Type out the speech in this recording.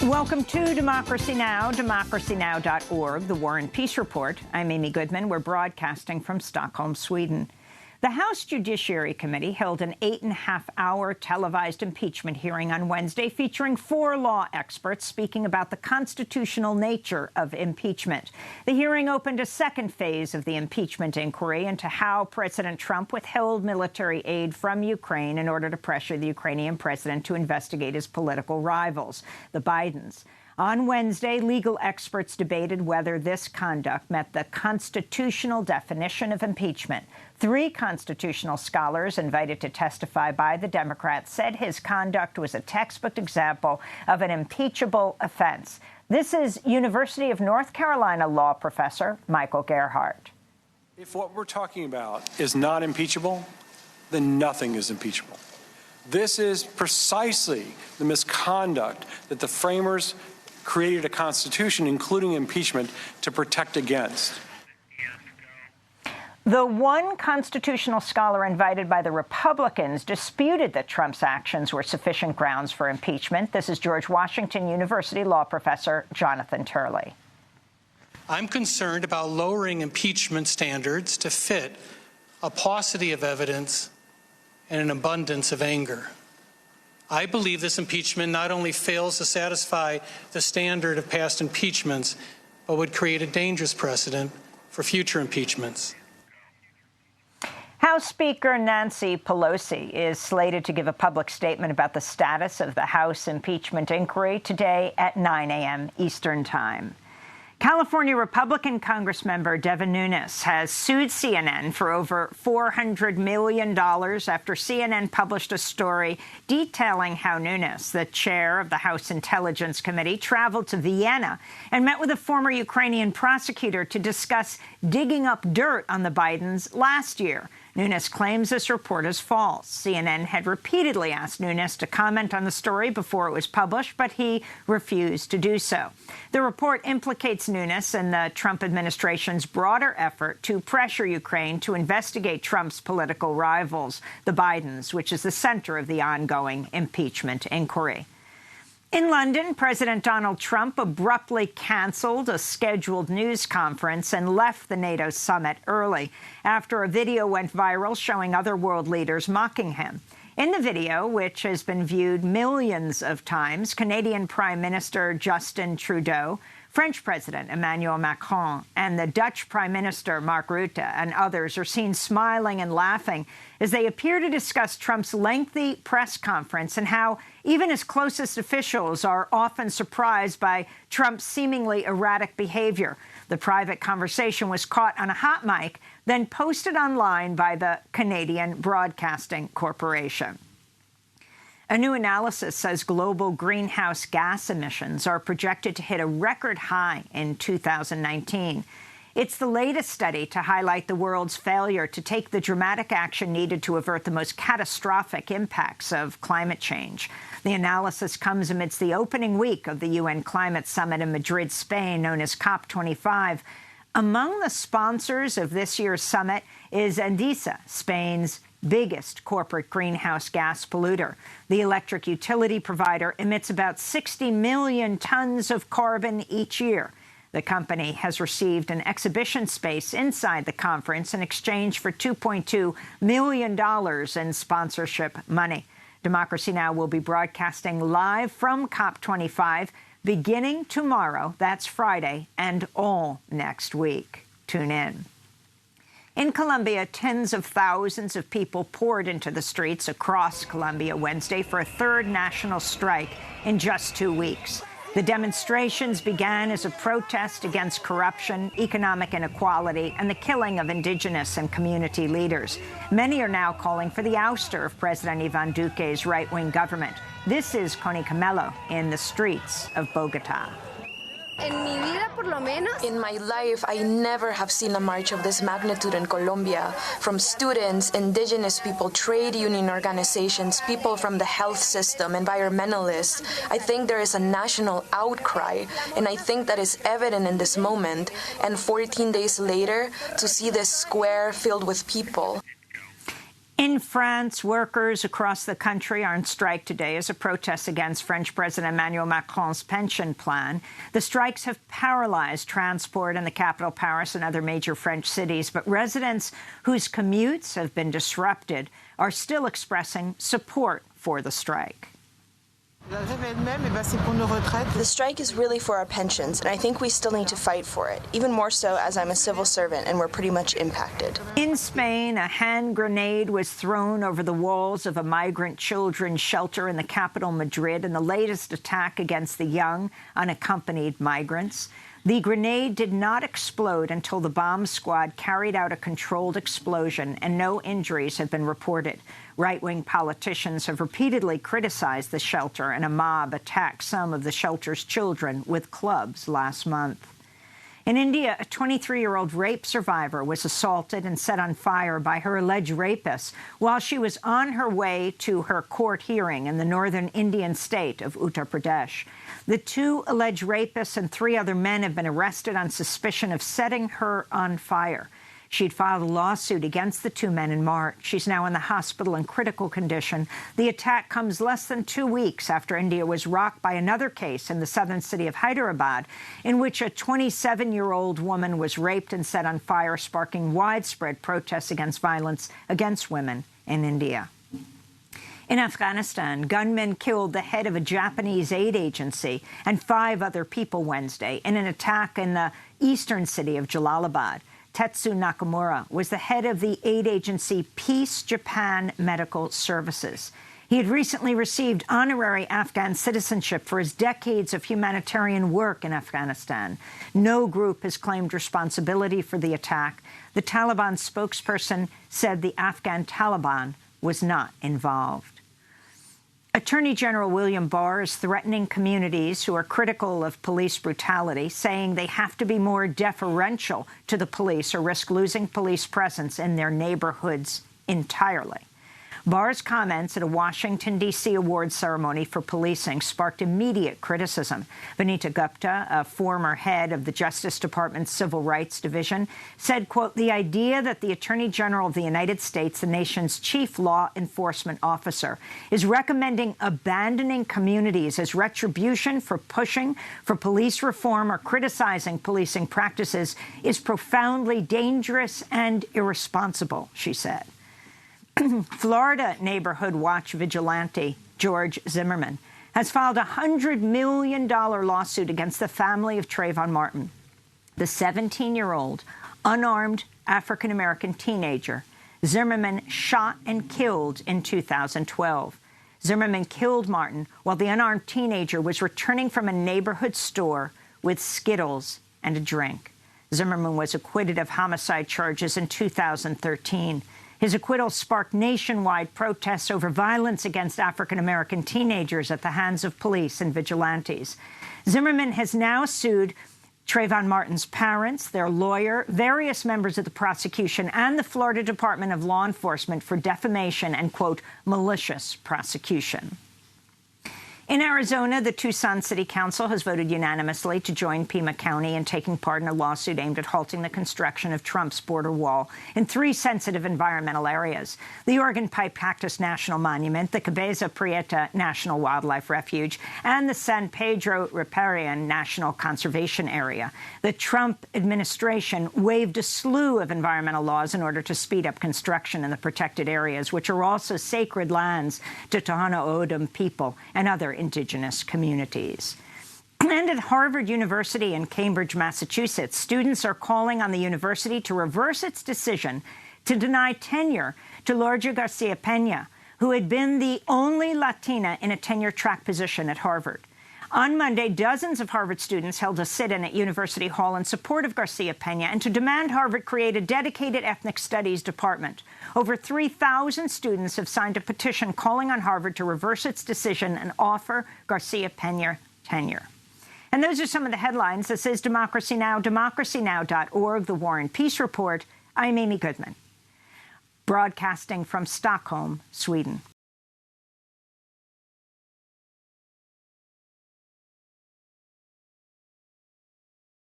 Welcome to Democracy Now!, democracynow.org, the War and Peace Report. I'm Amy Goodman. We're broadcasting from Stockholm, Sweden. The House Judiciary Committee held an 8.5-hour televised impeachment hearing on Wednesday featuring 4 law experts speaking about the constitutional nature of impeachment. The hearing opened a second phase of the impeachment inquiry into how President Trump withheld military aid from Ukraine in order to pressure the Ukrainian president to investigate his political rivals, the Bidens. On Wednesday, legal experts debated whether this conduct met the constitutional definition of impeachment. 3 constitutional scholars invited to testify by the Democrats said his conduct was a textbook example of an impeachable offense. This is University of North Carolina law professor Michael Gerhardt. If what we're talking about is not impeachable, then nothing is impeachable. This is precisely the misconduct that the framers created a constitution, including impeachment, to protect against. The one constitutional scholar invited by the Republicans disputed that Trump's actions were sufficient grounds for impeachment. This is George Washington University law professor Jonathan Turley. I'm concerned about lowering impeachment standards to fit a paucity of evidence and an abundance of anger. I believe this impeachment not only fails to satisfy the standard of past impeachments, but would create a dangerous precedent for future impeachments. House Speaker Nancy Pelosi is slated to give a public statement about the status of the House impeachment inquiry today at 9 a.m. Eastern Time. California Republican Congressmember Devin Nunes has sued CNN for over $400 million after CNN published a story detailing how Nunes, the chair of the House Intelligence Committee, traveled to Vienna and met with a former Ukrainian prosecutor to discuss digging up dirt on the Bidens last year. Nunes claims this report is false. CNN had repeatedly asked Nunes to comment on the story before it was published, but he refused to do so. The report implicates Nunes in the Trump administration's broader effort to pressure Ukraine to investigate Trump's political rivals, the Bidens, which is the center of the ongoing impeachment inquiry. In London, President Donald Trump abruptly canceled a scheduled news conference and left the NATO summit early after a video went viral showing other world leaders mocking him. In the video, which has been viewed millions of times, Canadian Prime Minister Justin Trudeau, French President Emmanuel Macron, and the Dutch Prime Minister Mark Rutte and others are seen smiling and laughing as they appear to discuss Trump's lengthy press conference and how even his closest officials are often surprised by Trump's seemingly erratic behavior. The private conversation was caught on a hot mic, then posted online by the Canadian Broadcasting Corporation. A new analysis says global greenhouse gas emissions are projected to hit a record high in 2019. It's the latest study to highlight the world's failure to take the dramatic action needed to avert the most catastrophic impacts of climate change. The analysis comes amidst the opening week of the UN Climate Summit in Madrid, Spain, known as COP25. Among the sponsors of this year's summit is Endesa, Spain's biggest corporate greenhouse gas polluter. The electric utility provider emits about 60 million tons of carbon each year. The company has received an exhibition space inside the conference in exchange for $2.2 million in sponsorship money. Democracy Now! Will be broadcasting live from COP25 beginning tomorrow, that's Friday, and all next week. Tune in. In Colombia, tens of thousands of people poured into the streets across Colombia Wednesday for a third national strike in just 2 weeks. The demonstrations began as a protest against corruption, economic inequality, and the killing of indigenous and community leaders. Many are now calling for the ouster of President Iván Duque's right-wing government. This is Connie Camelo in the streets of Bogotá. In my life, I never have seen a march of this magnitude in Colombia, from students, indigenous people, trade union organizations, people from the health system, environmentalists. I think there is a national outcry, and I think that is evident in this moment. And 14 days later, to see this square filled with people. In France, workers across the country are on strike today as a protest against French President Emmanuel Macron's pension plan. The strikes have paralyzed transport in the capital, Paris, and other major French cities, but residents whose commutes have been disrupted are still expressing support for the strike. The strike is really for our pensions, and I think we still need to fight for it, even more so as I'm a civil servant and we're pretty much impacted. In Spain, a hand grenade was thrown over the walls of a migrant children's shelter in the capital, Madrid, in the latest attack against the young, unaccompanied migrants. The grenade did not explode until the bomb squad carried out a controlled explosion, and no injuries have been reported. Right-wing politicians have repeatedly criticized the shelter, and a mob attacked some of the shelter's children with clubs last month. In India, a 23-year-old rape survivor was assaulted and set on fire by her alleged rapist while she was on her way to her court hearing in the northern Indian state of Uttar Pradesh. The two alleged rapists and 3 other men have been arrested on suspicion of setting her on fire. She'd filed a lawsuit against the 2 men in March. She's now in the hospital in critical condition. The attack comes less than 2 weeks after India was rocked by another case in the southern city of Hyderabad, in which a 27-year-old woman was raped and set on fire, sparking widespread protests against violence against women in India. In Afghanistan, gunmen killed the head of a Japanese aid agency and 5 other people Wednesday in an attack in the eastern city of Jalalabad. Tetsu Nakamura was the head of the aid agency Peace Japan Medical Services. He had recently received honorary Afghan citizenship for his decades of humanitarian work in Afghanistan. No group has claimed responsibility for the attack. The Taliban spokesperson said the Afghan Taliban was not involved. Attorney General William Barr is threatening communities who are critical of police brutality, saying they have to be more deferential to the police or risk losing police presence in their neighborhoods entirely. Barr's comments at a Washington, D.C. awards ceremony for policing sparked immediate criticism. Vanita Gupta, a former head of the Justice Department's Civil Rights Division, said, quote, "The idea that the Attorney General of the United States, the nation's chief law enforcement officer, is recommending abandoning communities as retribution for pushing for police reform or criticizing policing practices is profoundly dangerous and irresponsible," she said. Florida neighborhood watch vigilante George Zimmerman has filed a $100 million lawsuit against the family of Trayvon Martin, the 17-year-old unarmed African-American teenager Zimmerman shot and killed in 2012. Zimmerman killed Martin while the unarmed teenager was returning from a neighborhood store with Skittles and a drink. Zimmerman was acquitted of homicide charges in 2013. His acquittal sparked nationwide protests over violence against African-American teenagers at the hands of police and vigilantes. Zimmerman has now sued Trayvon Martin's parents, their lawyer, various members of the prosecution, and the Florida Department of Law Enforcement for defamation and, quote, malicious prosecution. In Arizona, the Tucson City Council has voted unanimously to join Pima County in taking part in a lawsuit aimed at halting the construction of Trump's border wall in 3 sensitive environmental areas: the Oregon Pipe Cactus National Monument, the Cabeza Prieta National Wildlife Refuge, and the San Pedro Riparian National Conservation Area. The Trump administration waived a slew of environmental laws in order to speed up construction in the protected areas, which are also sacred lands to Tohono O'odham people and other indigenous communities. And at Harvard University in Cambridge, Massachusetts, students are calling on the university to reverse its decision to deny tenure to Lorgia Garcia Pena, who had been the only Latina in a tenure-track position at Harvard. On Monday, dozens of Harvard students held a sit-in at University Hall in support of Garcia Pena and to demand Harvard create a dedicated ethnic studies department. Over 3,000 students have signed a petition calling on Harvard to reverse its decision and offer Garcia Pena tenure. And those are some of the headlines. This is Democracy Now!, democracynow.org, The War and Peace Report. I'm Amy Goodman, broadcasting from Stockholm, Sweden.